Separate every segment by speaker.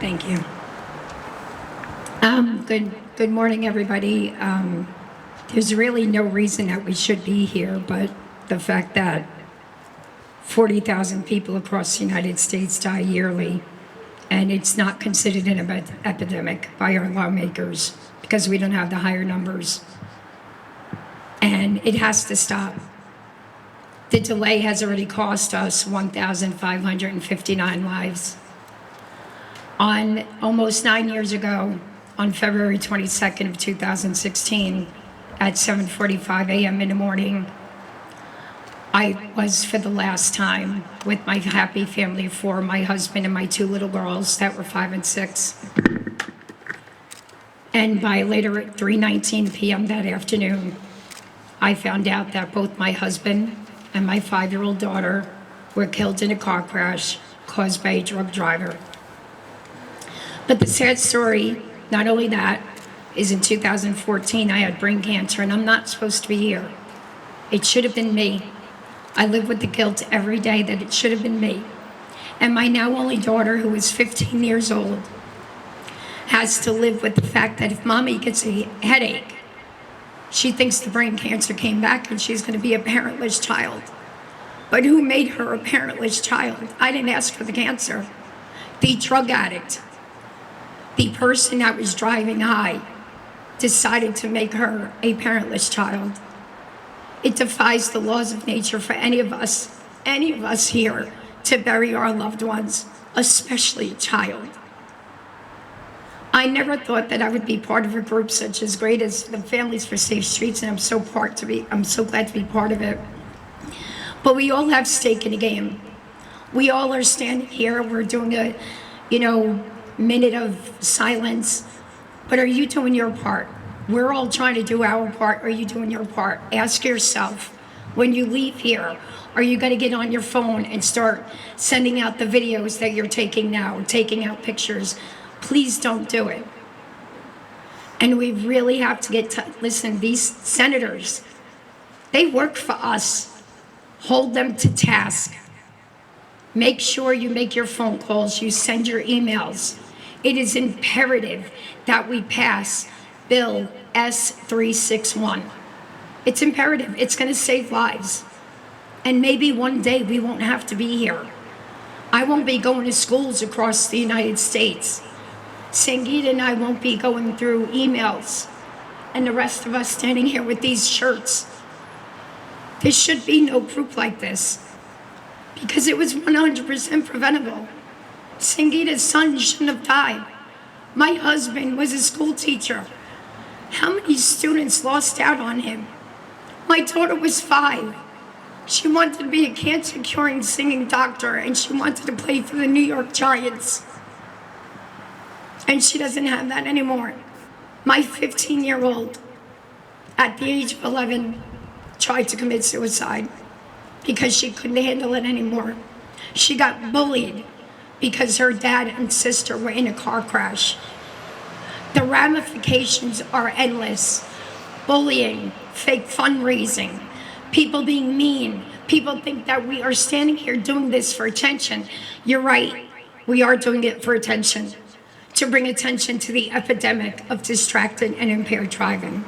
Speaker 1: Thank you. Good morning, everybody. There's really no reason that we should be here, but the fact that 40,000 people across the United States die yearly, and it's not considered an epidemic by our lawmakers because we don't have the higher numbers. And it has to stop. The delay has already cost us 1,559 lives. On almost 9 years ago, on February 22nd of 2016, at 7:45 a.m. in the morning, I was for the last time with my happy family of four, my husband and my two little girls that were 5 and 6. And by later at 3:19 p.m. that afternoon, I found out that both my husband and my 5-year-old daughter were killed in a car crash caused by a drug driver. But the sad story, not only that, is in 2014 I had brain cancer and I'm not supposed to be here. It should have been me. I live with the guilt every day that it should have been me. And my now only daughter, who is 15 years old, has to live with the fact that if mommy gets a headache, she thinks the brain cancer came back and she's going to be a parentless child. But who made her a parentless child? I didn't ask for the cancer. The drug addict, the person that was driving high, decided to make her a parentless child. It defies the laws of nature for any of us here, to bury our loved ones, especially a child. I never thought that I would be part of a group such as great as the Families for Safe Streets, and I'm so glad to be part of it. But we all have stake in the game. We all are standing here. We're doing a, minute of silence. But are you doing your part? We're all trying to do our part. Are you doing your part? Ask yourself, when you leave here, are you going to get on your phone and start sending out the videos that you're taking now, taking out pictures? Please don't do it. And we really have to listen, these senators, they work for us. Hold them to task. Make sure you make your phone calls, you send your emails. It is imperative that we pass Bill S-361. It's imperative. It's going to save lives. And maybe one day we won't have to be here. I won't be going to schools across the United States. Sangeeta and I won't be going through emails. And the rest of us standing here with these shirts. There should be no group like this. Because it was 100% preventable. Sangeeta's son shouldn't have died. My husband was a school teacher. How many students lost out on him? My daughter was 5. She wanted to be a cancer-curing singing doctor, and she wanted to play for the New York Giants. And she doesn't have that anymore. My 15-year-old, at the age of 11, tried to commit suicide because she couldn't handle it anymore. She got bullied because her dad and sister were in a car crash. The ramifications are endless. Bullying, fake fundraising, people being mean. People think that we are standing here doing this for attention. You're right, we are doing it for attention, to bring attention to the epidemic of distracted and impaired driving.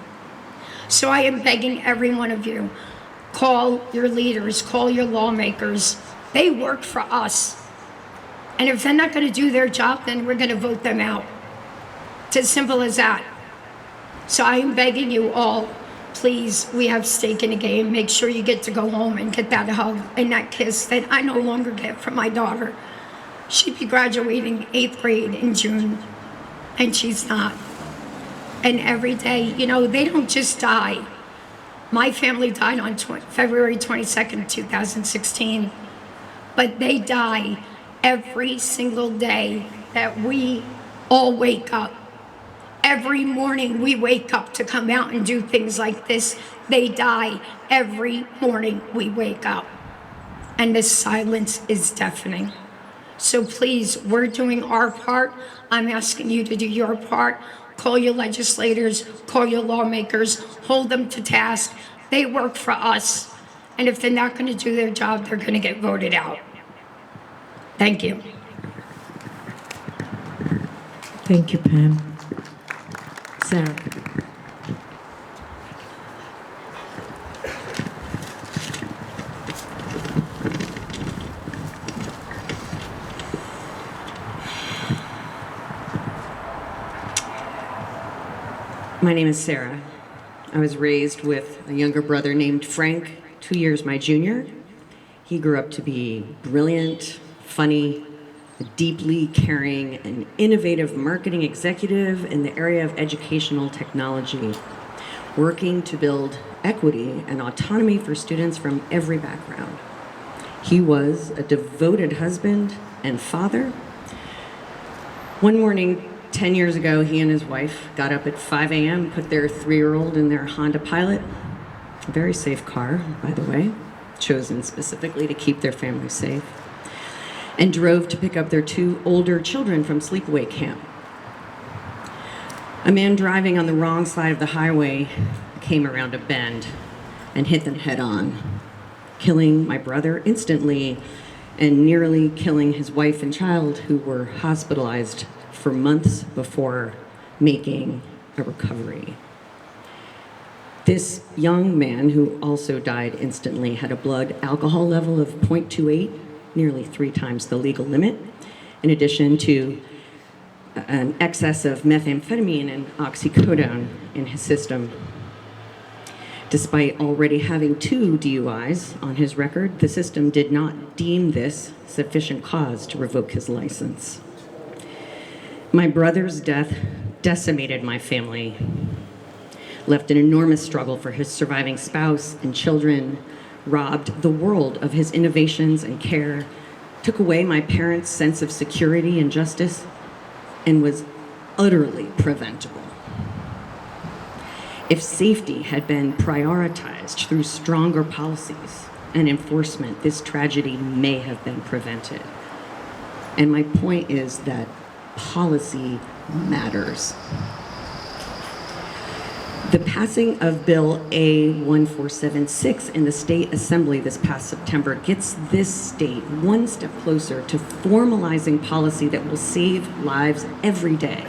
Speaker 1: So I am begging every one of you, call your leaders, call your lawmakers. They work for us. And if they're not going to do their job, then we're going to vote them out. It's as simple as that. So I am begging you all, please, we have stake in the game. Make sure you get to go home and get that hug and that kiss that I no longer get from my daughter. She'd be graduating 8th grade in June, and she's not. And every day, they don't just die. My family died on February 22nd, 2016, but they die every single day that we all wake up. Every morning we wake up to come out and do things like this. They die every morning we wake up. And this silence is deafening. So please, we're doing our part. I'm asking you to do your part. Call your legislators, call your lawmakers, hold them to task. They work for us. And if they're not going to do their job, they're going to get voted out. Thank you.
Speaker 2: Thank you, Pam. Sarah.
Speaker 3: My name is Sarah. I was raised with a younger brother named Frank, 2 years my junior. He grew up to be brilliant, funny, a deeply caring, and innovative marketing executive in the area of educational technology, working to build equity and autonomy for students from every background. He was a devoted husband and father. One morning, 10 years ago, he and his wife got up at 5 a.m., put their 3-year-old in their Honda Pilot, a very safe car, by the way, chosen specifically to keep their family safe, and drove to pick up their 2 older children from sleepaway camp. A man driving on the wrong side of the highway came around a bend and hit them head on, killing my brother instantly and nearly killing his wife and child, who were hospitalized for months before making a recovery. This young man, who also died instantly, had a blood alcohol level of 0.28, nearly 3 times the legal limit, in addition to an excess of methamphetamine and oxycodone in his system. Despite already having 2 DUIs on his record, the system did not deem this sufficient cause to revoke his license. My brother's death decimated my family, left an enormous struggle for his surviving spouse and children, robbed the world of his innovations and care, took away my parents' sense of security and justice, and was utterly preventable. If safety had been prioritized through stronger policies and enforcement, this tragedy may have been prevented. And my point is that policy matters. The passing of Bill A1476 in the State Assembly this past September gets this state one step closer to formalizing policy that will save lives every day.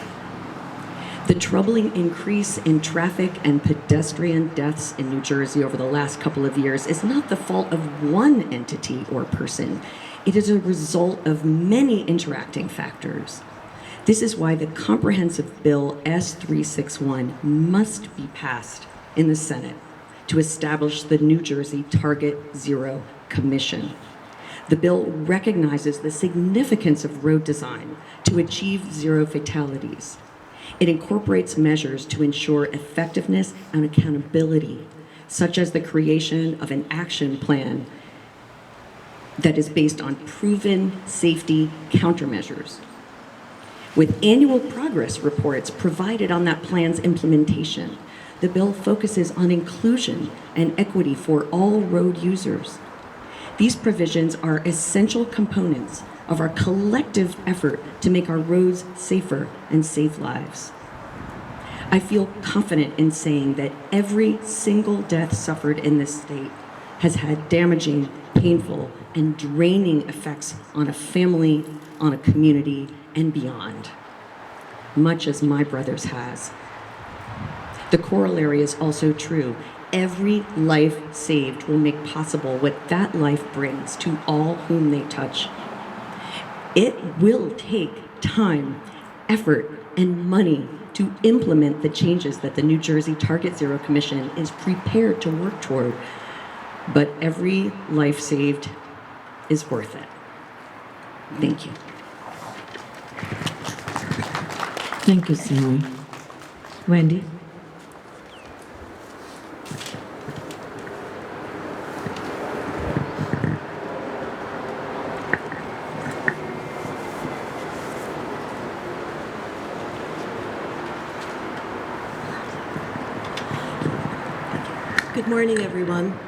Speaker 3: The troubling increase in traffic and pedestrian deaths in New Jersey over the last couple of years is not the fault of one entity or person. It is a result of many interacting factors. This is why the comprehensive bill S361 must be passed in the Senate to establish the New Jersey Target Zero Commission. The bill recognizes the significance of road design to achieve zero fatalities. It incorporates measures to ensure effectiveness and accountability, such as the creation of an action plan that is based on proven safety countermeasures, with annual progress reports provided on that plan's implementation. The bill focuses on inclusion and equity for all road users. These provisions are essential components of our collective effort to make our roads safer and save lives. I feel confident in saying that every single death suffered in this state has had damaging, painful, and draining effects on a family, on a community, and beyond, much as my brother's has. The corollary is also true. Every life saved will make possible what that life brings to all whom they touch. It will take time, effort, and money to implement the changes that the New Jersey Target Zero Commission is prepared to work toward, but every life saved is worth it. Thank you.
Speaker 2: Thank you, Sarah. Wendy?
Speaker 4: Good morning, everyone.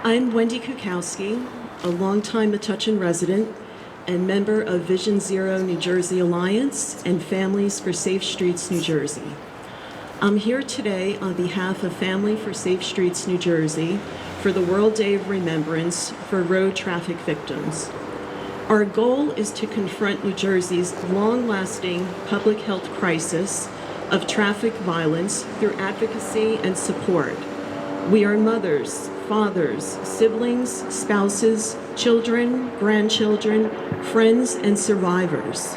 Speaker 4: I'm Wendy Kukowski, a longtime Metuchen resident and member of Vision Zero New Jersey Alliance and Families for Safe Streets New Jersey. I'm here today on behalf of Family for Safe Streets New Jersey for the World Day of Remembrance for Road Traffic Victims. Our goal is to confront New Jersey's long-lasting public health crisis of traffic violence through advocacy and support. We are mothers, fathers, siblings, spouses, children, grandchildren, friends, and survivors.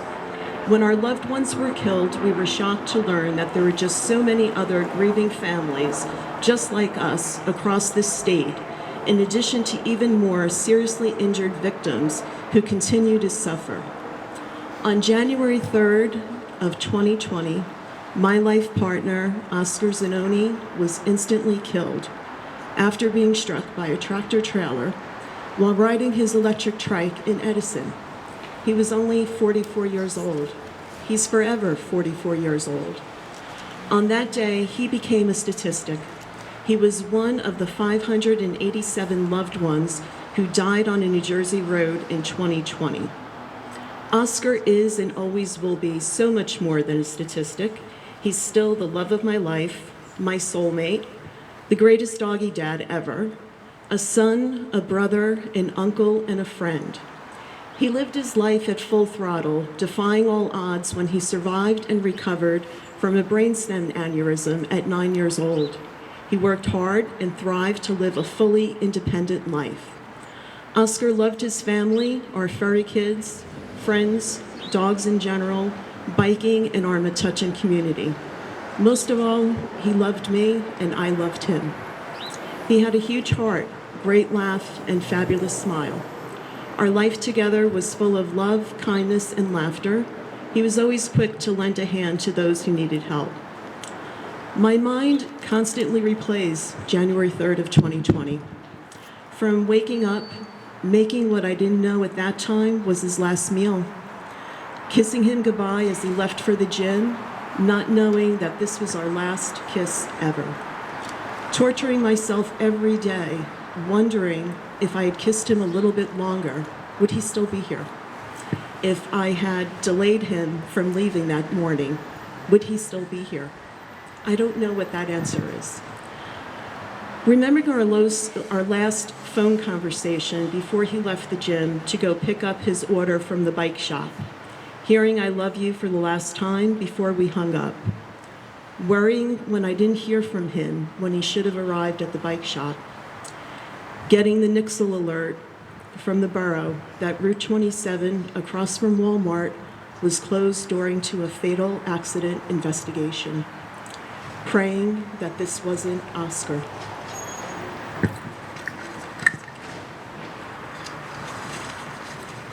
Speaker 4: When our loved ones were killed, we were shocked to learn that there were just so many other grieving families just like us across this state, in addition to even more seriously injured victims who continue to suffer. On January 3rd of 2020, my life partner, Oscar Zanoni, was instantly killed after being struck by a tractor trailer while riding his electric trike in Edison. He was only 44 years old. He's forever 44 years old. On that day, he became a statistic. He was one of the 587 loved ones who died on a New Jersey road in 2020. Oscar is and always will be so much more than a statistic. He's still the love of my life, my soulmate, the greatest doggy dad ever, a son, a brother, an uncle, and a friend. He lived his life at full throttle, defying all odds when he survived and recovered from a brainstem aneurysm at 9 years old. He worked hard and thrived to live a fully independent life. Oscar loved his family, our furry kids, friends, dogs in general, biking, and our Metuchen community. Most of all, he loved me and I loved him. He had a huge heart, great laugh, and fabulous smile. Our life together was full of love, kindness, and laughter. He was always quick to lend a hand to those who needed help. My mind constantly replays January 3rd of 2020. From waking up, making what I didn't know at that time was his last meal, kissing him goodbye as he left for the gym, not knowing that this was our last kiss ever. Torturing myself every day, wondering if I had kissed him a little bit longer, would he still be here? If I had delayed him from leaving that morning, would he still be here? I don't know what that answer is. Remembering our last phone conversation before he left the gym to go pick up his order from the bike shop, hearing "I love you" for the last time before we hung up, worrying when I didn't hear from him when he should have arrived at the bike shop, getting the Nixle alert from the borough that Route 27 across from Walmart was closed owing to a fatal accident investigation, praying that this wasn't Oscar.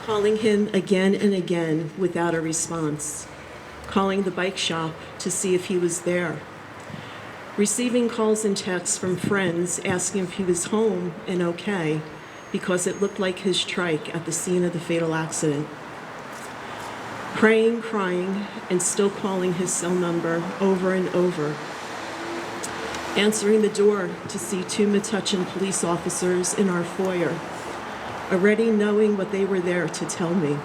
Speaker 4: Calling him again and again without a response, calling the bike shop to see if he was there, receiving calls and texts from friends asking if he was home and okay because it looked like his trike at the scene of the fatal accident, praying, crying, and still calling his cell number over and over, answering the door to see two Metuchen police officers in our foyer, already knowing what they were there to tell me,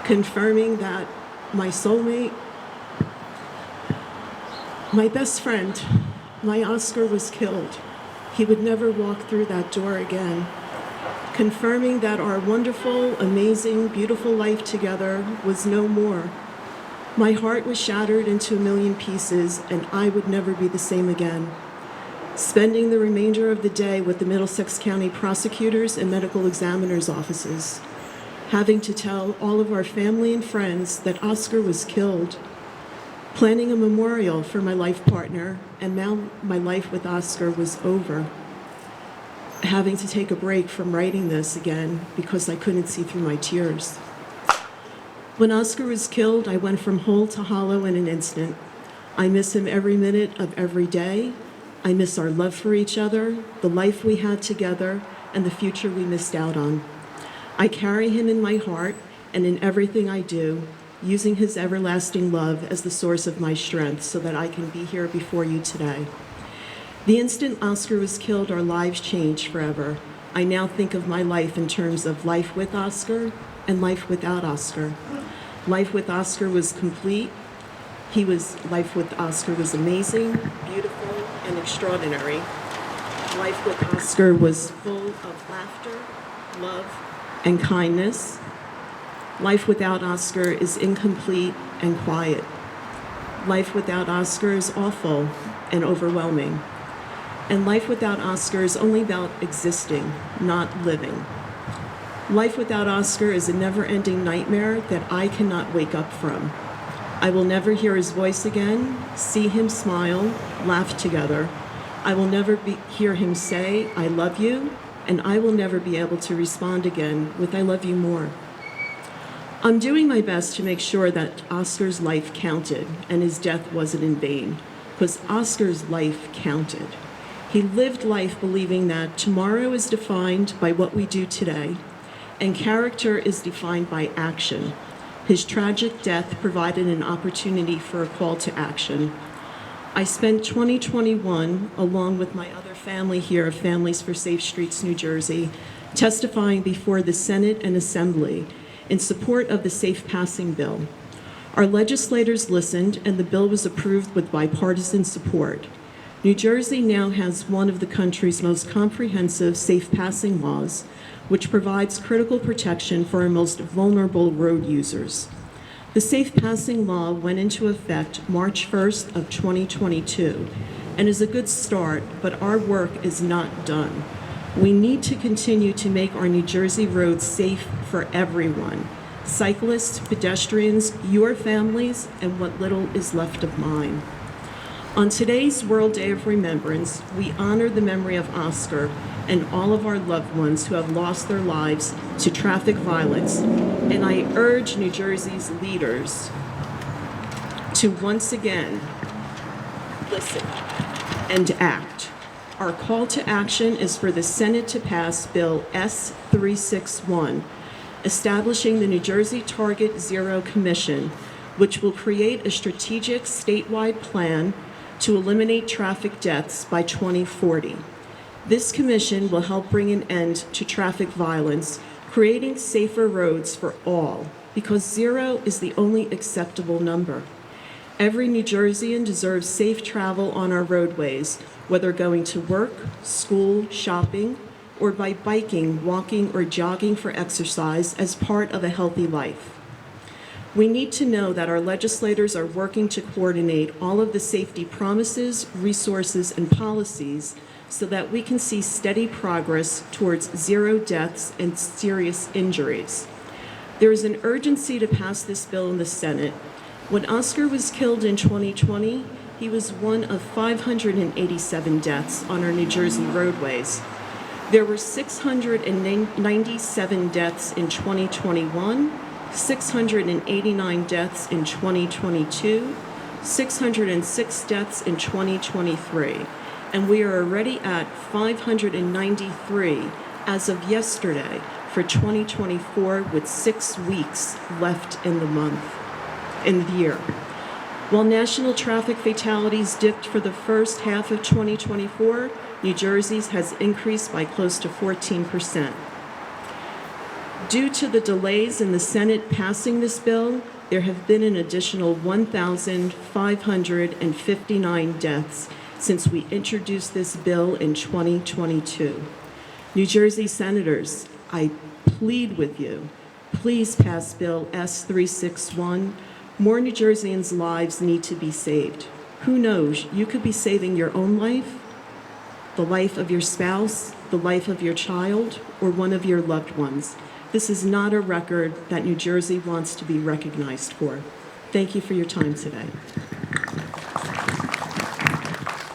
Speaker 4: confirming that my soulmate, my best friend, my Oscar, was killed. He would never walk through that door again, confirming that our wonderful, amazing, beautiful life together was no more. My heart was shattered into a million pieces, and I would never be the same again. Spending the remainder of the day with the Middlesex County prosecutors and medical examiners' offices, having to tell all of our family and friends that Oscar was killed, planning a memorial for my life partner, and now my life with Oscar was over, having to take a break from writing this again because I couldn't see through my tears. When Oscar was killed, I went from whole to hollow in an instant. I miss him every minute of every day. I miss our love for each other, the life we had together, and the future we missed out on. I carry him in my heart and in everything I do, using his everlasting love as the source of my strength so that I can be here before you today. The instant Oscar was killed, our lives changed forever. I now think of my life in terms of life with Oscar and life without Oscar. Life with Oscar was complete. Life with Oscar was amazing, beautiful, and extraordinary. Life with Oscar was full of laughter, love, and kindness. Life without Oscar is incomplete and quiet. Life without Oscar is awful and overwhelming. And life without Oscar is only about existing, not living. Life without Oscar is a never-ending nightmare that I cannot wake up from. I will never hear his voice again, see him smile, laugh together. I will never hear him say, "I love you," and I will never be able to respond again with "I love you more." I'm doing my best to make sure that Oscar's life counted and his death wasn't in vain, because Oscar's life counted. He lived life believing that tomorrow is defined by what we do today, and character is defined by action. His tragic death provided an opportunity for a call to action. I spent 2021, along with my other family here of Families for Safe Streets, New Jersey, testifying before the Senate and Assembly in support of the Safe Passing Bill. Our legislators listened, and the bill was approved with bipartisan support. New Jersey now has one of the country's most comprehensive safe passing laws, which provides critical protection for our most vulnerable road users. The Safe Passing Law went into effect March 1st of 2022 and is a good start, but our work is not done. We need to continue to make our New Jersey roads safe for everyone: cyclists, pedestrians, your families, and what little is left of mine. On today's World Day of Remembrance, we honor the memory of Oscar and all of our loved ones who have lost their lives to traffic violence, and I urge New Jersey's leaders to once again listen and act. Our call to action is for the Senate to pass Bill S-361, establishing the New Jersey Target Zero Commission, which will create a strategic statewide plan to eliminate traffic deaths by 2040. This commission will help bring an end to traffic violence, creating safer roads for all, because zero is the only acceptable number. Every New Jerseyan deserves safe travel on our roadways, whether going to work, school, shopping, or by biking, walking, or jogging for exercise as part of a healthy life. We need to know that our legislators are working to coordinate all of the safety promises, resources, and policies so that we can see steady progress towards zero deaths and serious injuries. There is an urgency to pass this bill in the Senate. When Oscar was killed in 2020, he was one of 587 deaths on our New Jersey roadways. There were 697 deaths in 2021, 689 deaths in 2022, 606 deaths in 2023, and we are already at 593 as of yesterday for 2024, with 6 weeks left in the year. While national traffic fatalities dipped for the first half of 2024, New Jersey's has increased by close to 14%. Due to the delays in the Senate passing this bill, there have been an additional 1,559 deaths since we introduced this bill in 2022. New Jersey senators, I plead with you, please pass Bill S-361. More New Jerseyans' lives need to be saved. Who knows, you could be saving your own life, the life of your spouse, the life of your child, or one of your loved ones. This is not a record that New Jersey wants to be recognized for. Thank you for your time today.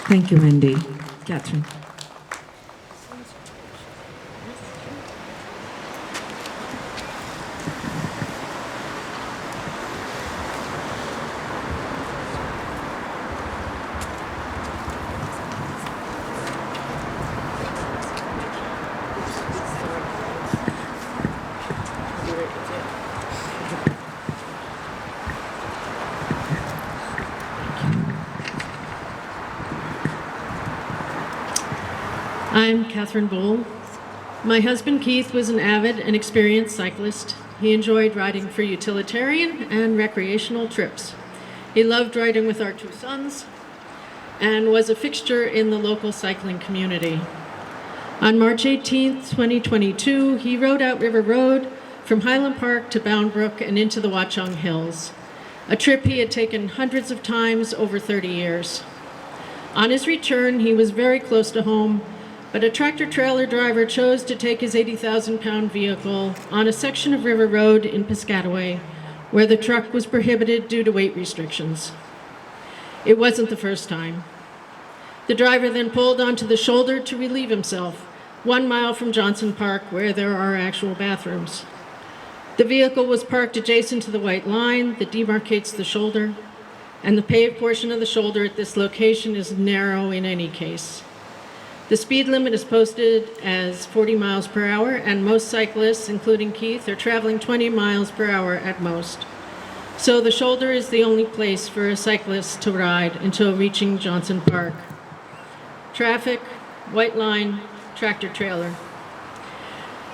Speaker 2: Thank you, Wendy. Catherine.
Speaker 5: I'm Catherine Bull. My husband Keith was an avid and experienced cyclist. He enjoyed riding for utilitarian and recreational trips. He loved riding with our 2 sons and was a fixture in the local cycling community. On March 18th, 2022, he rode out River Road from Highland Park to Bound Brook and into the Watchung Hills, a trip he had taken hundreds of times over 30 years. On his return, he was very close to home, but a tractor-trailer driver chose to take his 80,000-pound vehicle on a section of River Road in Piscataway, where the truck was prohibited due to weight restrictions. It wasn't the first time. The driver then pulled onto the shoulder to relieve himself, 1 mile from Johnson Park, where there are actual bathrooms. The vehicle was parked adjacent to the white line that demarcates the shoulder, and the paved portion of the shoulder at this location is narrow in any case. The speed limit is posted as 40 miles per hour, and most cyclists, including Keith, are traveling 20 miles per hour at most. So the shoulder is the only place for a cyclist to ride until reaching Johnson Park. Traffic, white line, tractor trailer.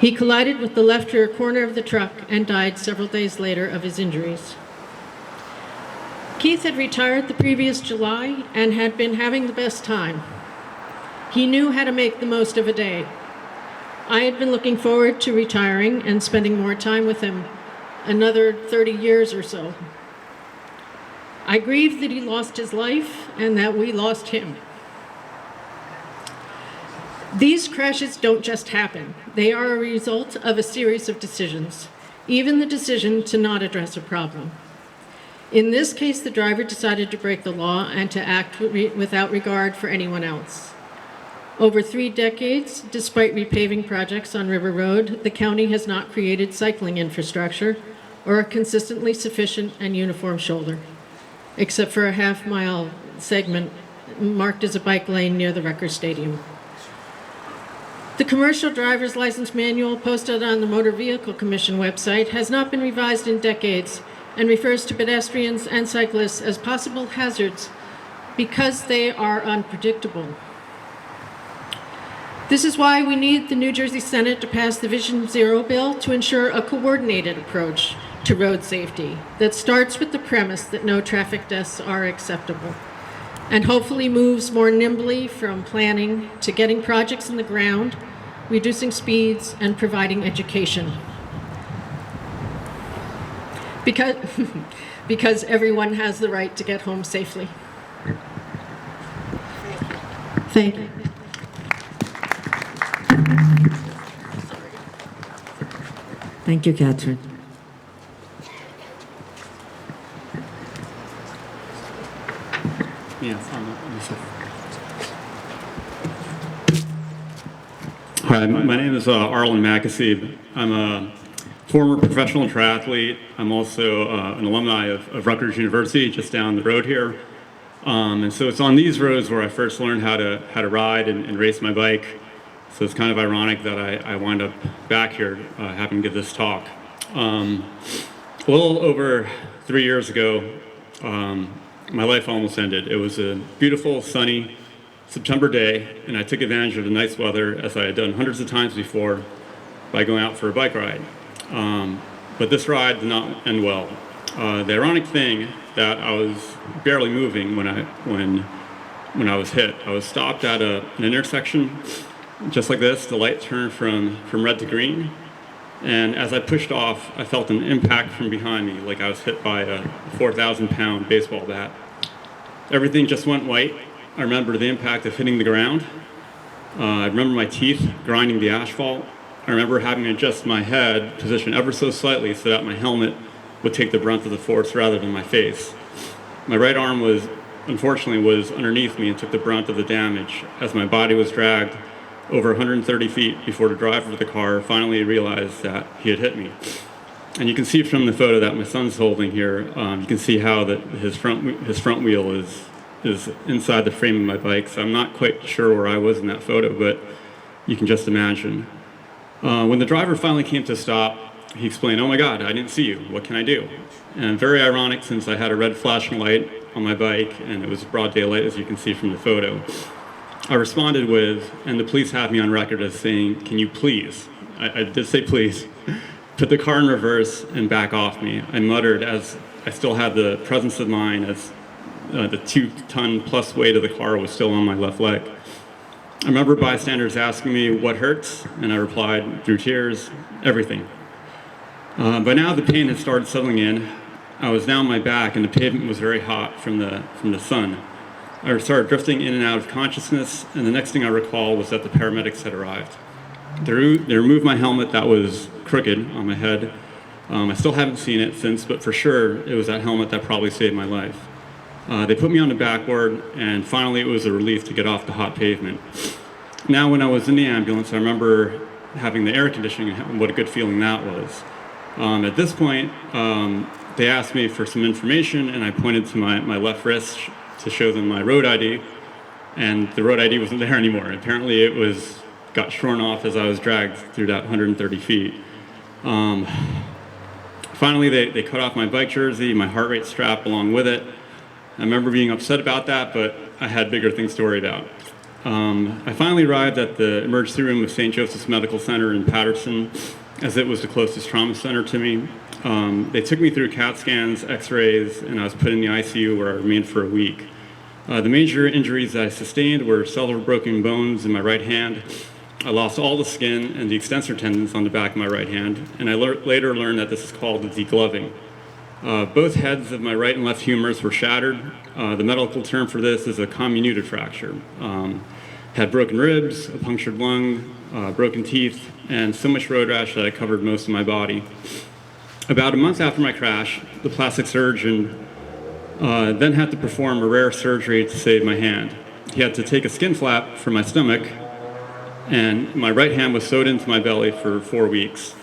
Speaker 5: He collided with the left rear corner of the truck and died several days later of his injuries. Keith had retired the previous July and had been having the best time. He knew how to make the most of a day. I had been looking forward to retiring and spending more time with him, another 30 years or so. I grieved that he lost his life and that we lost him. These crashes don't just happen. They are a result of a series of decisions, even the decision to not address a problem. In this case, the driver decided to break the law and to act without regard for anyone else. Over 3 decades, despite repaving projects on River Road, the county has not created cycling infrastructure or a consistently sufficient and uniform shoulder, except for a half-mile segment marked as a bike lane near the Rutgers Stadium. The commercial driver's license manual posted on the Motor Vehicle Commission website has not been revised in decades and refers to pedestrians and cyclists as possible hazards because they are unpredictable. This is why we need the New Jersey Senate to pass the Vision Zero bill to ensure a coordinated approach to road safety that starts with the premise that no traffic deaths are acceptable and hopefully moves more nimbly from planning to getting projects in the ground, reducing speeds, and providing education. Because everyone has the right to get home safely. Thank you.
Speaker 2: Thank you, Catherine.
Speaker 6: Hi, my name is Arlen McAseeb. I'm a former professional triathlete. I'm also an alumni of Rutgers University, just down the road here. And so it's on these roads where I first learned how to ride and race my bike. So it's kind of ironic that I wind up back here having to give this talk. A little over 3 years ago, my life almost ended. It was a beautiful, sunny September day, and I took advantage of the nice weather, as I had done hundreds of times before, by going out for a bike ride. But this ride did not end well. The ironic thing that I was barely moving when I was hit. I was stopped at an intersection just like this. The light turned from red to green, and as I pushed off, I felt an impact from behind me, like I was hit by a 4,000-pound baseball bat. Everything just went white. I remember the impact of hitting the ground. I remember my teeth grinding the asphalt. I remember having to adjust my head position ever so slightly so that my helmet would take the brunt of the force rather than my face. My right arm unfortunately was underneath me and took the brunt of the damage as my body was dragged over 130 feet before the driver of the car finally realized that he had hit me. And you can see from the photo that my son's holding here, you can see how his front wheel is inside the frame of my bike. So I'm not quite sure where I was in that photo, but you can just imagine. When the driver finally came to a stop, he explained, "Oh my God, I didn't see you. What can I do?" And very ironic, since I had a red flashing light on my bike and it was broad daylight, as you can see from the photo. I responded with, and the police have me on record as saying, "Can you please," I did say please, "put the car in reverse and back off me." I muttered as I still had the presence of mind as the 2-ton plus weight of the car was still on my left leg. I remember bystanders asking me what hurts, and I replied through tears, "Everything." By now, the pain had started settling in. I was now on my back, and the pavement was very hot from the sun. I started drifting in and out of consciousness, and the next thing I recall was that the paramedics had arrived. They removed my helmet that was crooked on my head. I still haven't seen it since, but for sure, it was that helmet that probably saved my life. They put me on the backboard, and finally it was a relief to get off the hot pavement. Now, when I was in the ambulance, I remember having the air conditioning and what a good feeling that was. At this point, they asked me for some information, and I pointed to my left wrist to show them my road ID, and the road ID wasn't there anymore. Apparently it got shorn off as I was dragged through that 130 feet. Finally, they cut off my bike jersey, my heart rate strap along with it. I remember being upset about that, but I had bigger things to worry about. I finally arrived at the emergency room of St. Joseph's Medical Center in Patterson, as it was the closest trauma center to me. They took me through CAT scans, x-rays, and I was put in the ICU where I remained for a week. The major injuries that I sustained were several broken bones in my right hand. I lost all the skin and the extensor tendons on the back of my right hand, and I later learned that this is called degloving. Both heads of my right and left humors were shattered. The medical term for this is a comminuted fracture. Had broken ribs, a punctured lung, broken teeth, and so much road rash that I covered most of my body. About a month after my crash, the plastic surgeon then had to perform a rare surgery to save my hand. He had to take a skin flap from my stomach, and my right hand was sewed into my belly for 4 weeks.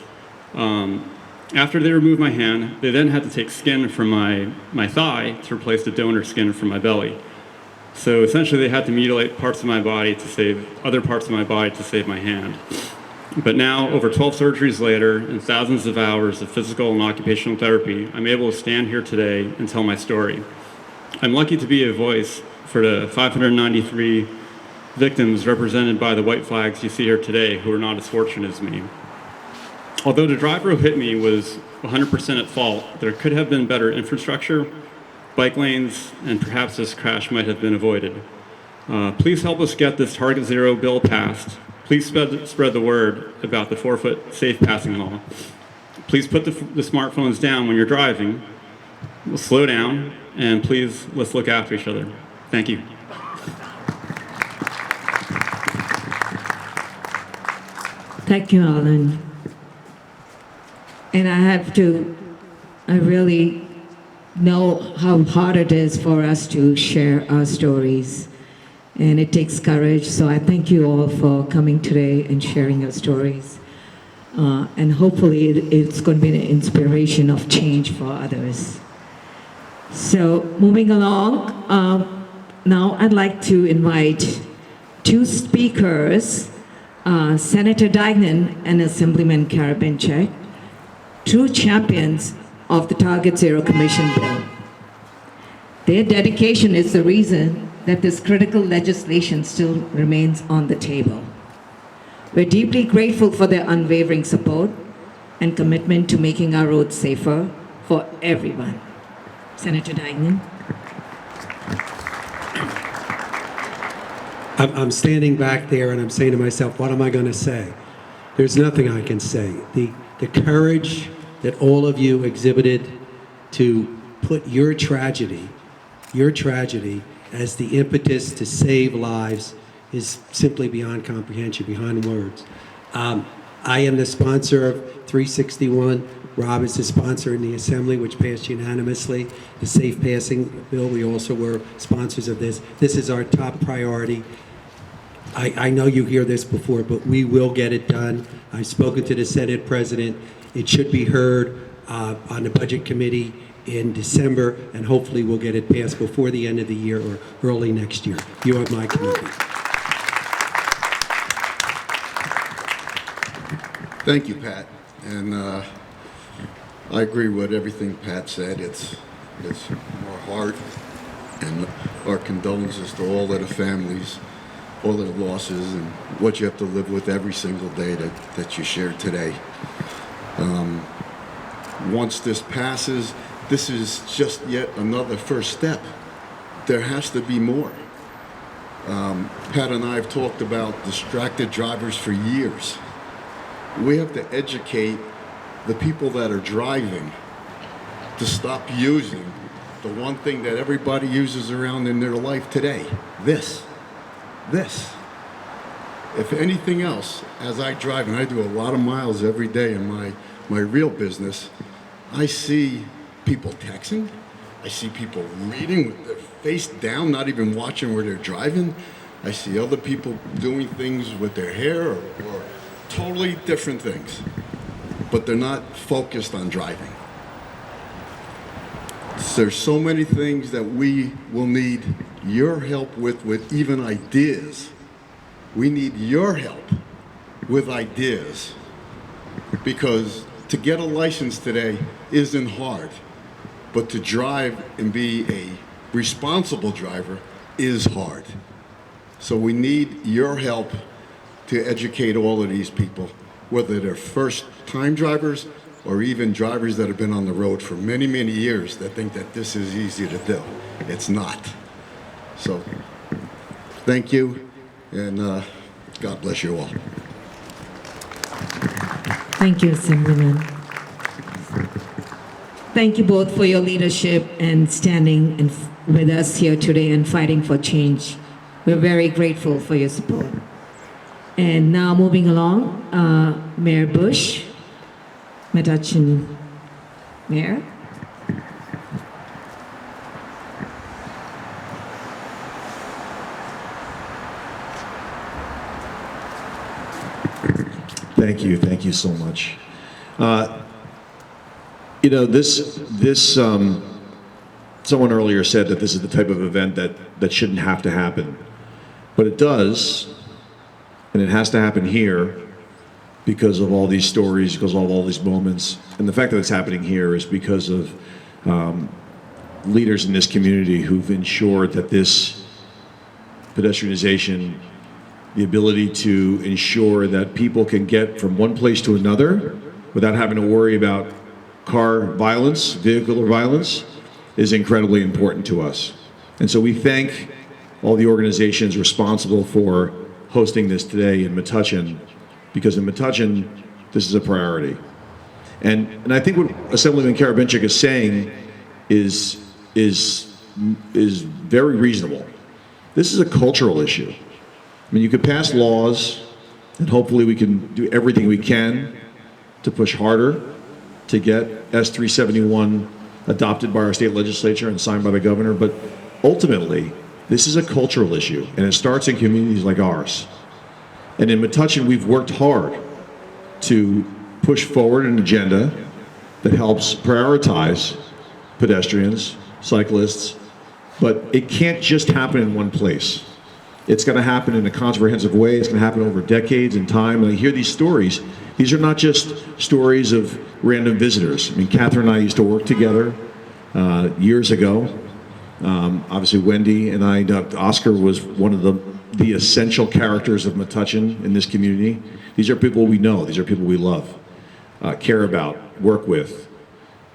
Speaker 6: After they removed my hand, they then had to take skin from my thigh to replace the donor skin from my belly. So essentially they had to mutilate parts of my body to save other parts of my body to save my hand. But now, over 12 surgeries later and thousands of hours of physical and occupational therapy, I'm able to stand here today and tell my story. I'm lucky to be a voice for the 593 victims represented by the white flags you see here today who are not as fortunate as me. Although the driver who hit me was 100% at fault, there could have been better infrastructure, bike lanes, and perhaps this crash might have been avoided. Please help us get this Target Zero bill passed. Please spread the word about the 4-foot safe passing law. Please put the smartphones down when you're driving. We'll slow down, and please, let's look after each other. Thank you.
Speaker 2: Thank you, Alan. And I really know how hard it is for us to share our stories. And it takes courage. So I thank you all for coming today and sharing your stories. And hopefully it's going to be an inspiration of change for others. So moving along, now I'd like to invite two speakers, Senator Dignan and Assemblyman Karabinchak, true champions of the Target Zero Commission bill. Their dedication is the reason that this critical legislation still remains on the table. We're deeply grateful for their unwavering support and commitment to making our roads safer for everyone. Senator Dignan.
Speaker 7: I'm standing back there and I'm saying to myself, what am I going to say? There's nothing I can say. The courage that all of you exhibited to put your tragedy as the impetus to save lives is simply beyond comprehension, beyond words. I am the sponsor of 361. Rob is the sponsor in the Assembly, which passed unanimously. The safe passing bill, we also were sponsors of this. This is our top priority. I know you hear this before, but we will get it done. I've spoken to the Senate President. It should be heard on the Budget Committee in December, and hopefully we'll get it passed before the end of the year or early next year. You have my commitment.
Speaker 8: Thank you, Pat. And I agree with everything Pat said. It's our heart and our condolences to all of the families, all of the losses, and what you have to live with every single day that you shared today. Once this passes, this is just yet another first step. There has to be more. Pat and I have talked about distracted drivers for years. We have to educate the people that are driving to stop using the one thing that everybody uses around in their life today. This. If anything else, as I drive, and I do a lot of miles every day in my real business, I see people texting. I see people reading with their face down, not even watching where they're driving. I see other people doing things with their hair or totally different things, but they're not focused on driving. There's so many things that we will need your help with even ideas. We need your help with ideas, because to get a license today isn't hard, but to drive and be a responsible driver is hard. So we need your help to educate all of these people, whether they're first-time drivers or even drivers that have been on the road for many, many years that think that this is easy to do. It's not. So thank you, and God bless you all.
Speaker 2: Thank you, Assemblyman. Thank you both for your leadership and standing with us here today and fighting for change. We're very grateful for your support. And now moving along, Mayor Bush, Metuchen Mayor.
Speaker 9: Thank you so much. You know, someone earlier said that this is the type of event that shouldn't have to happen, but it does, and it has to happen here because of all these stories, because of all these moments, and the fact that it's happening here is because of leaders in this community who've ensured that this pedestrianization, the ability to ensure that people can get from one place to another without having to worry about car violence, vehicular violence, is incredibly important to us. And so we thank all the organizations responsible for hosting this today in Metuchen, because in Metuchen, this is a priority. And I think what Assemblyman Karabinchik is saying is very reasonable. This is a cultural issue. I mean, you could pass laws, and hopefully we can do everything we can to push harder to get S371 adopted by our state legislature and signed by the governor, but ultimately, this is a cultural issue, and it starts in communities like ours. And in Metuchen, we've worked hard to push forward an agenda that helps prioritize pedestrians, cyclists, but it can't just happen in one place. It's going to happen in a comprehensive way. It's going to happen over decades and time. And I hear these stories. These are not just stories of random visitors. I mean, Catherine and I used to work together years ago. Obviously, Wendy and I, Oscar was one of the essential characters of Metuchen in this community. These are people we know. These are people we love, care about, work with,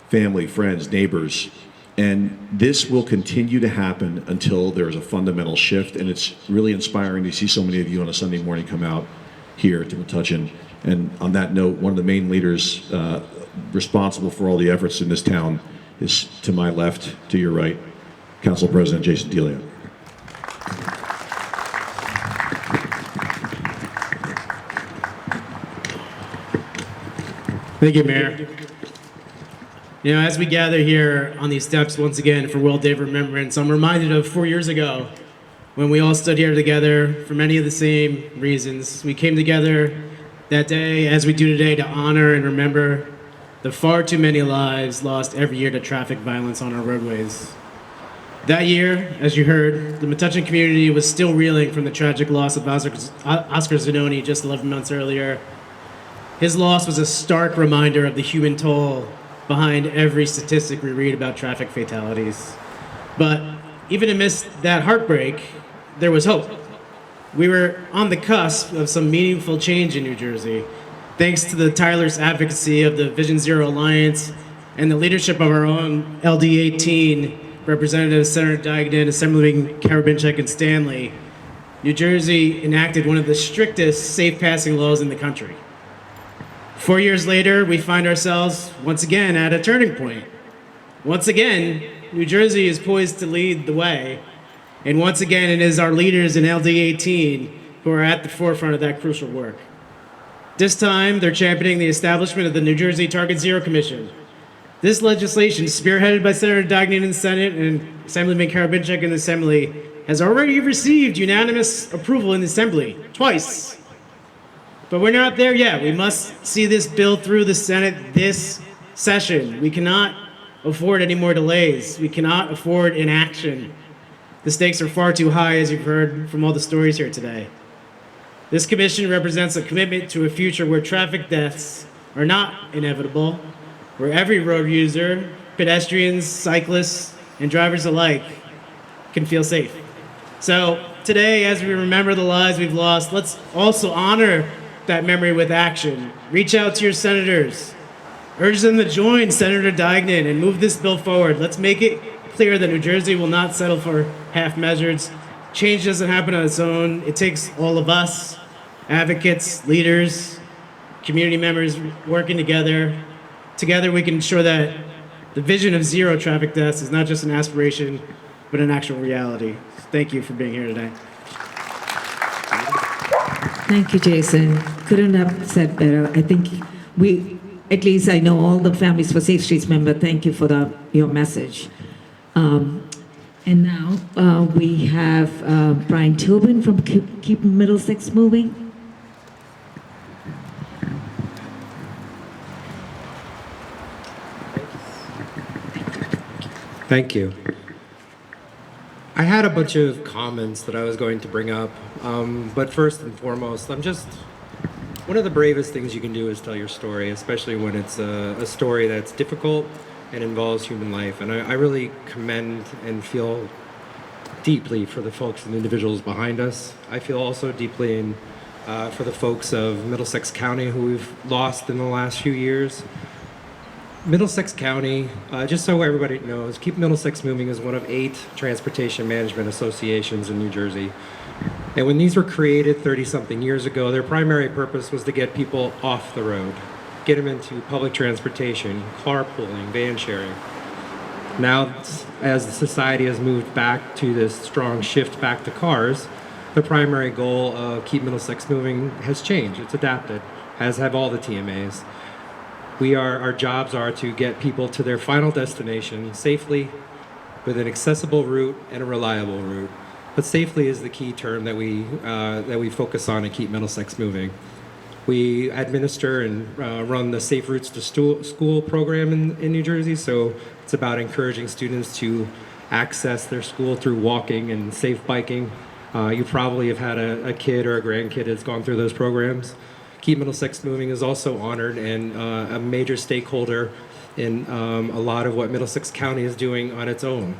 Speaker 9: family, friends, neighbors. And this will continue to happen until there is a fundamental shift. And it's really inspiring to see so many of you on a Sunday morning come out here to Metuchen. And on that note, one of the main leaders responsible for all the efforts in this town is to my left, to your right, Council President Jason Delia.
Speaker 10: Thank you, Mayor. You know, as we gather here on these steps once again for World Day of Remembrance, I'm reminded of 4 years ago when we all stood here together for many of the same reasons. We came together that day, as we do today, to honor and remember the far too many lives lost every year to traffic violence on our roadways. That year, as you heard, the Metuchen community was still reeling from the tragic loss of Oscar Zanoni just 11 months earlier. His loss was a stark reminder of the human toll behind every statistic we read about traffic fatalities. But even amidst that heartbreak, there was hope. We were on the cusp of some meaningful change in New Jersey, thanks to the tireless advocacy of the Vision Zero Alliance and the leadership of our own LD18, Representatives Senator Dygden, Assemblyman Karabinchik, and Stanley. New Jersey enacted one of the strictest safe passing laws in the country. 4 years later, we find ourselves once again at a turning point. Once again, New Jersey is poised to lead the way. And once again, it is our leaders in LD 18 who are at the forefront of that crucial work. This time, they're championing the establishment of the New Jersey Target Zero Commission. This legislation, spearheaded by Senator Dagnan in the Senate and Assemblyman Karabinchuk in the Assembly, has already received unanimous approval in the Assembly, twice. But we're not there yet. We must see this bill through the Senate this session. We cannot afford any more delays. We cannot afford inaction. The stakes are far too high, as you've heard from all the stories here today. This commission represents a commitment to a future where traffic deaths are not inevitable, where every road user, pedestrians, cyclists, and drivers alike can feel safe. So today, as we remember the lives we've lost, let's also honor that memory with action. Reach out to your senators. Urge them to join Senator Dagnan and move this bill forward. Let's make it clear that New Jersey will not settle for half measures. Change doesn't happen on its own. It takes all of us, advocates, leaders, community members working together. Together we can ensure that the vision of zero traffic deaths is not just an aspiration, but an actual reality. Thank you for being here today.
Speaker 2: Thank you, Jason. Couldn't have said better. I think at least I know all the Families for Safe Streets member, thank you for your message. And now we have Brian Tobin from Keep Middlesex Moving.
Speaker 11: Thank you. I had a bunch of comments that I was going to bring up, but first and foremost, one of the bravest things you can do is tell your story, especially when it's a story that's difficult and involves human life. And I really commend and feel deeply for the folks and individuals behind us. I feel also deeply for the folks of Middlesex County who we've lost in the last few years. Middlesex County, just so everybody knows, Keep Middlesex Moving is one of 8 transportation management associations in New Jersey. And when these were created 30-something years ago, their primary purpose was to get people off the road, get them into public transportation, carpooling, van sharing. Now, as society has moved back to this strong shift back to cars, the primary goal of Keep Middlesex Moving has changed. It's adapted, as have all the TMAs. Our jobs are to get people to their final destination safely, with an accessible route and a reliable route. But safely is the key term that we focus on at Keep Middlesex Moving. We administer and run the Safe Routes to School program in New Jersey, so it's about encouraging students to access their school through walking and safe biking. You probably have had a kid or a grandkid that's gone through those programs. Keep Middlesex Moving is also honored and a major stakeholder in a lot of what Middlesex County is doing on its own.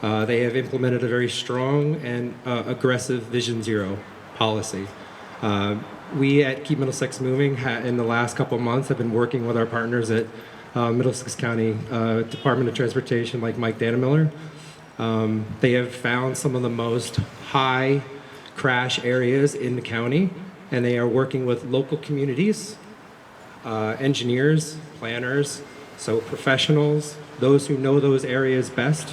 Speaker 11: They have implemented a very strong and aggressive Vision Zero policy. We at Keep Middlesex Moving in the last couple of months have been working with our partners at Middlesex County Department of Transportation like Mike Dannemiller. They have found some of the most high crash areas in the county, and they are working with local communities, engineers, planners, so professionals, those who know those areas best,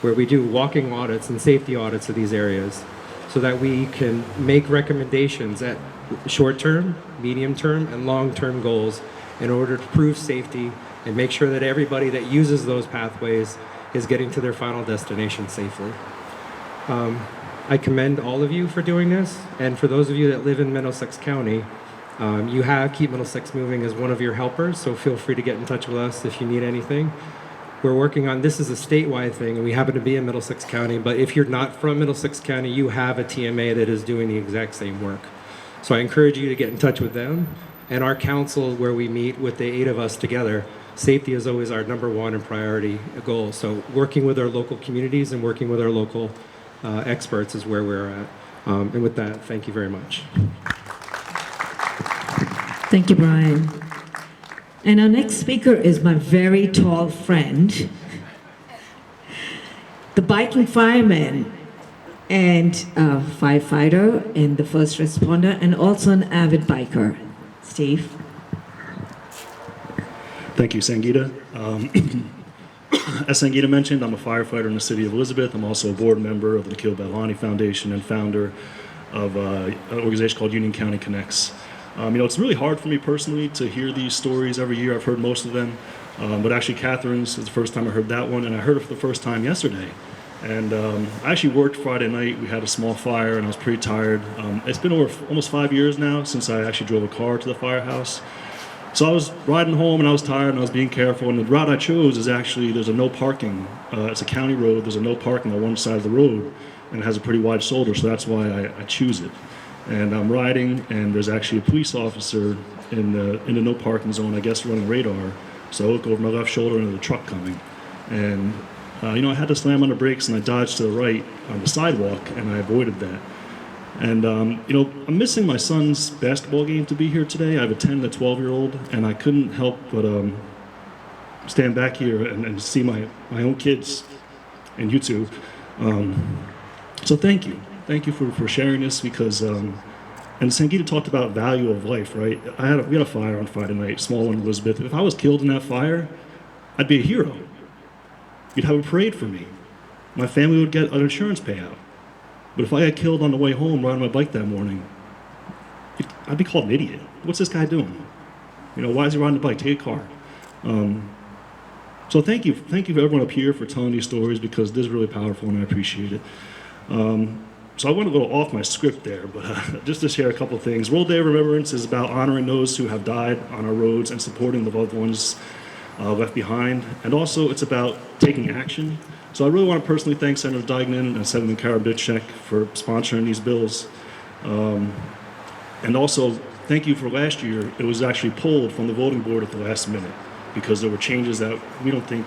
Speaker 11: where we do walking audits and safety audits of these areas so that we can make recommendations at short-term, medium-term, and long-term goals in order to prove safety and make sure that everybody that uses those pathways is getting to their final destination safely. I commend all of you for doing this, and for those of you that live in Middlesex County, you have Keep Middlesex Moving as one of your helpers, so feel free to get in touch with us if you need anything. We're working on, this is a statewide thing, and we happen to be in Middlesex County, but if you're not from Middlesex County, you have a TMA that is doing the exact same work. So I encourage you to get in touch with them, and our council where we meet with the 8 of us together. Safety is always our #1 and priority goal. So working with our local communities and working with our local experts is where we're at. And with that, thank you very much.
Speaker 2: Thank you, Brian. And our next speaker is my very tall friend, the biking fireman and firefighter and the first responder, and also an avid biker. Steve.
Speaker 12: Thank you, Sangeeta. As Sangeeta mentioned, I'm a firefighter in the city of Elizabeth. I'm also a board member of the Nikhil Badlani Foundation and founder of an organization called Union County Connects. It's really hard for me personally to hear these stories every year. I've heard most of them, but actually Catherine's is the first time I heard that one, and I heard it for the first time yesterday. And I actually worked Friday night. We had a small fire, and I was pretty tired. It's been over almost 5 years now since I actually drove a car to the firehouse. So I was riding home, and I was tired, and I was being careful. And the route I chose is actually, there's a no parking. It's a county road. There's a no parking on one side of the road, and it has a pretty wide shoulder, so that's why I choose it. And I'm riding, and there's actually a police officer in the no parking zone, I guess running radar. So I look over my left shoulder into the truck coming. And, I had to slam on the brakes, and I dodged to the right on the sidewalk, and I avoided that. And, I'm missing my son's basketball game to be here today. I have a 10 to 12-year-old, and I couldn't help but stand back here and see my own kids and you two. So thank you. Thank you for sharing this because, and Sangeeta talked about value of life, right? We had a fire on Friday night, small one in Elizabeth. If I was killed in that fire, I'd be a hero. You'd have a parade for me. My family would get an insurance payout. But if I got killed on the way home riding my bike that morning, I'd be called an idiot. What's this guy doing? Why is he riding the bike? Take a car. So thank you for everyone up here for telling these stories because this is really powerful and I appreciate it. So I went a little off my script there, but just to share a couple of things. World Day of Remembrance is about honoring those who have died on our roads and supporting the loved ones left behind. And also it's about taking action. So I really want to personally thank Senator Deignan and Senator Karabitschek for sponsoring these bills. And also, thank you for last year. It was actually pulled from the voting board at the last minute because there were changes that we don't think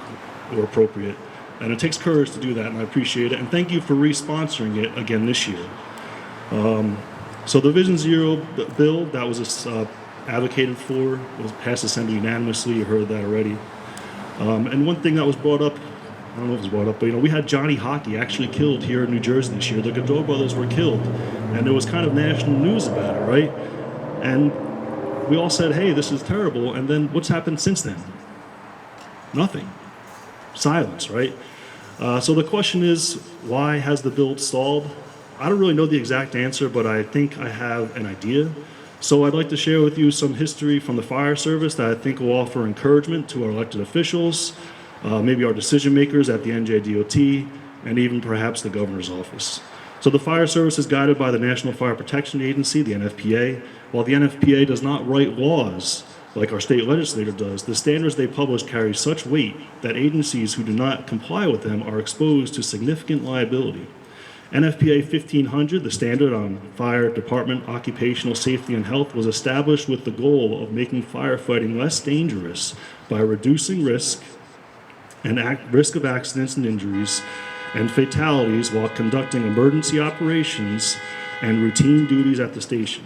Speaker 12: were appropriate. And it takes courage to do that, and I appreciate it. And thank you for re-sponsoring it again this year. So the Vision Zero bill that was advocated for was passed Assembly unanimously. You heard that already. And one thing that was brought up, I don't know if it was brought up, but we had Johnny Hockey actually killed here in New Jersey this year. The Godot brothers were killed, and there was kind of national news about it, right? And we all said, hey, this is terrible, and then what's happened since then? Nothing. Silence, right? So the question is, why has the bill stalled? I don't really know the exact answer, but I think I have an idea. So I'd like to share with you some history from the fire service that I think will offer encouragement to our elected officials, maybe our decision makers at the NJDOT, and even perhaps the governor's office. So the fire service is guided by the National Fire Protection Agency, the NFPA. While the NFPA does not write laws like our state legislature does, the standards they publish carry such weight that agencies who do not comply with them are exposed to significant liability. NFPA 1500, the standard on fire department occupational safety and health, was established with the goal of making firefighting less dangerous by reducing risk of accidents and injuries and fatalities while conducting emergency operations and routine duties at the station.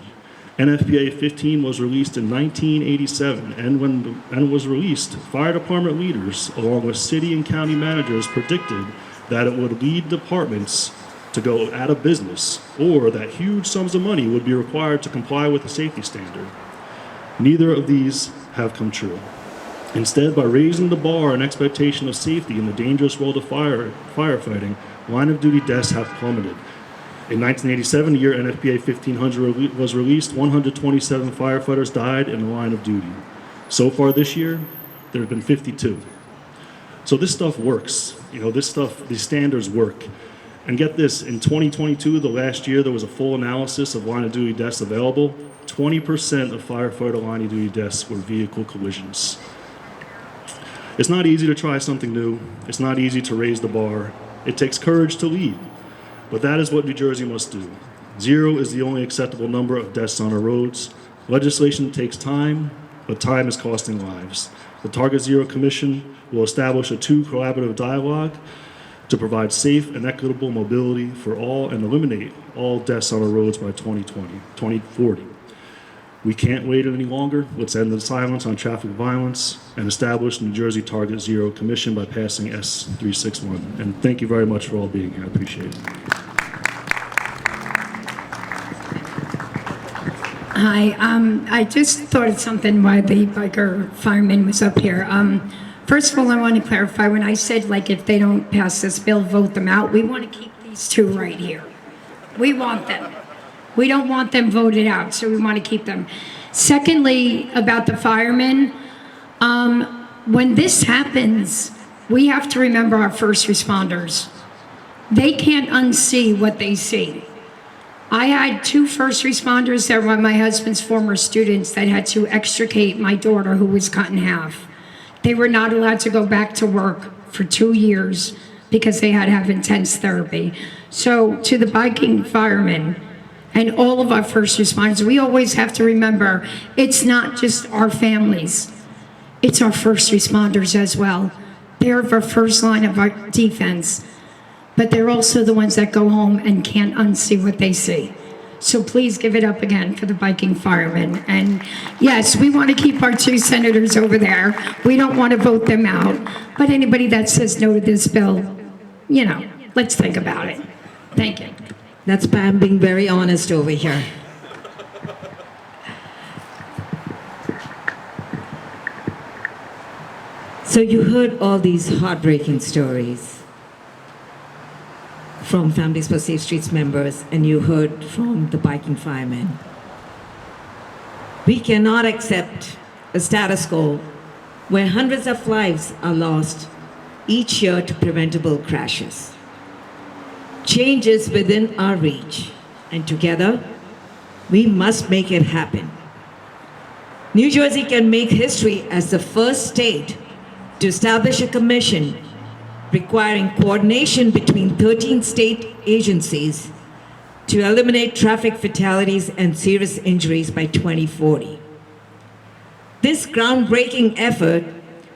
Speaker 12: NFPA 15 was released in 1987, and when it was released, fire department leaders, along with city and county managers, predicted that it would lead departments to go out of business, or that huge sums of money would be required to comply with the safety standard. Neither of these have come true. Instead, by raising the bar and expectation of safety in the dangerous world of firefighting, line-of-duty deaths have plummeted. In 1987, the year NFPA 1500 was released, 127 firefighters died in the line of duty. So far this year, there have been 52. So this stuff works. These standards work. And get this, in 2022, the last year, there was a full analysis of line-of-duty deaths available. 20% of firefighter line-of-duty deaths were vehicle collisions. It's not easy to try something new. It's not easy to raise the bar. It takes courage to lead. But that is what New Jersey must do. 0 is the only acceptable number of deaths on our roads. Legislation takes time, but time is costing lives. The Target Zero Commission will establish a 2 collaborative dialogue to provide safe and equitable mobility for all and eliminate all deaths on our roads by 2040. We can't wait any longer. Let's end the silence on traffic violence and establish New Jersey Target Zero Commission by passing S361. And thank you very much for all being here. I appreciate it.
Speaker 1: Hi, I just thought of something while the biker fireman was up here. First of all, I want to clarify, when I said, like, if they don't pass this bill, vote them out, we want to keep these two right here. We want them. We don't want them voted out, so we want to keep them. Secondly, about the firemen, when this happens, we have to remember our first responders. They can't unsee what they see. I had two first responders that were my husband's former students that had to extricate my daughter who was cut in half. They were not allowed to go back to work for 2 years because they had to have intense therapy. So to the biking firemen and all of our first responders, we always have to remember it's not just our families, it's our first responders as well. They're our first line of our defense. But they're also the ones that go home and can't unsee what they see. So please give it up again for the biking firemen. And yes, we want to keep our two senators over there. We don't want to vote them out. But anybody that says no to this bill, you know, let's think about it. Thank you.
Speaker 2: That's Pam being very honest over here. So you heard all these heartbreaking stories from Families for Safe Streets members, and you heard from the biking firemen. We cannot accept a status quo where hundreds of lives are lost each year to preventable crashes. Change is within our reach, and together, we must make it happen. New Jersey can make history as the first state to establish a commission requiring coordination between 13 state agencies to eliminate traffic fatalities and serious injuries by 2040. This groundbreaking effort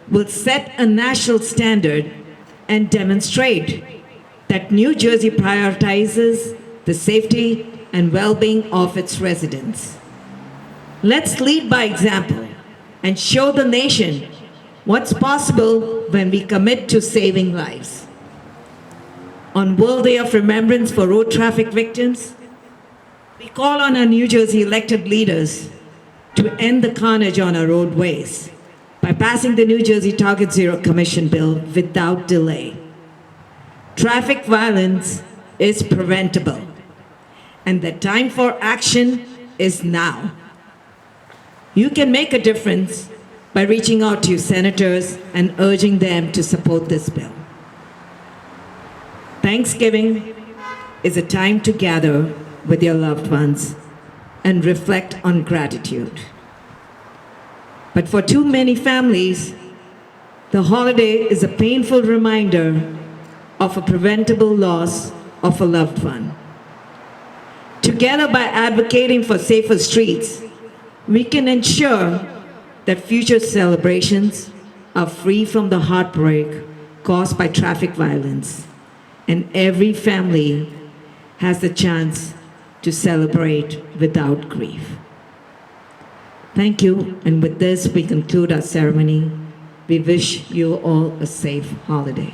Speaker 2: will set a national standard and demonstrate that New Jersey prioritizes the safety and well-being of its residents. Let's lead by example and show the nation what's possible when we commit to saving lives. On World Day of Remembrance for road traffic victims, we call on our New Jersey elected leaders to end the carnage on our roadways by passing the New Jersey Target Zero Commission bill without delay. Traffic violence is preventable, and the time for action is now. You can make a difference by reaching out to your senators and urging them to support this bill. Thanksgiving is a time to gather with your loved ones and reflect on gratitude. But for too many families, the holiday is a painful reminder of a preventable loss of a loved one. Together, by advocating for safer streets, we can ensure that future celebrations are free from the heartbreak caused by traffic violence, and every family has the chance to celebrate without grief. Thank you, and with this, we conclude our ceremony. We wish you all a safe holiday.